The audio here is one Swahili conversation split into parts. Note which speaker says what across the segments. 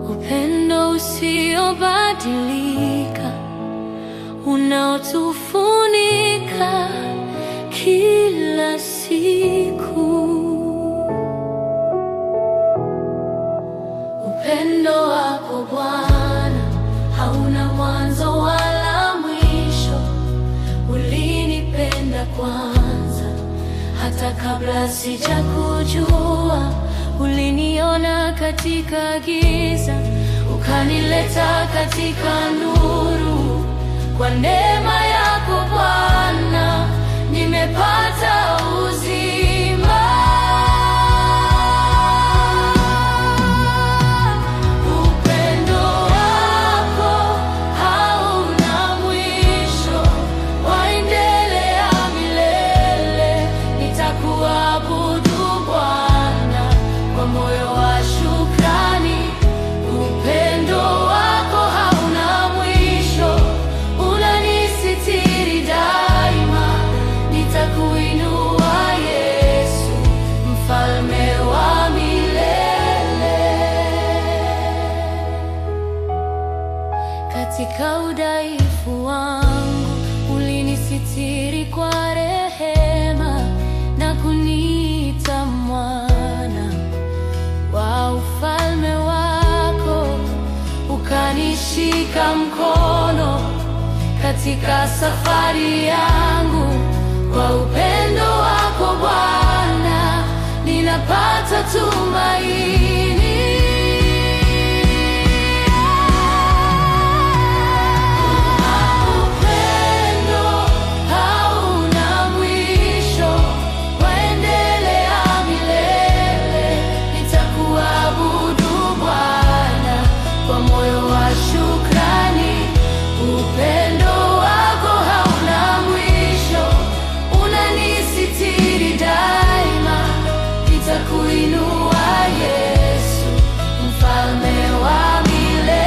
Speaker 1: upendo usiobadilika unaotufunika kila siku. Upendo wako Bwana hauna mwanzo wala mwisho. Ulinipenda kwanza hata kabla sijakujua. Uliniona katika giza, ukanileta katika nuru. Kwa neema yako Bwana nimepata uzima. Upendo wako hauna mwisho, waendelea milele. Nitakuabudu Bwana kwa moyo wa shukrani. Upendo wako hauna mwisho, unanisitiri daima. Nitakuinua Yesu, mfalme wa milele. Katika udhaifu wangu ulinisitiri kwa rehema na kuniita mwana wa ufalme wako. Ukanishika mkono katika safari yangu. Kwa upendo wako Bwana ninapata tumaini. Upendo hauna mwisho, waendelea milele. Nitakuabudu Bwana kwa moyo wa shukrani. Upendo wako hauna mwisho, unanisitiri daima. Nitakuinua Yesu, mfalme wa milele.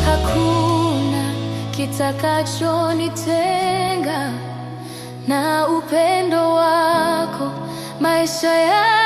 Speaker 1: Hakuna kitakachonitenga na upendo wako maisha ya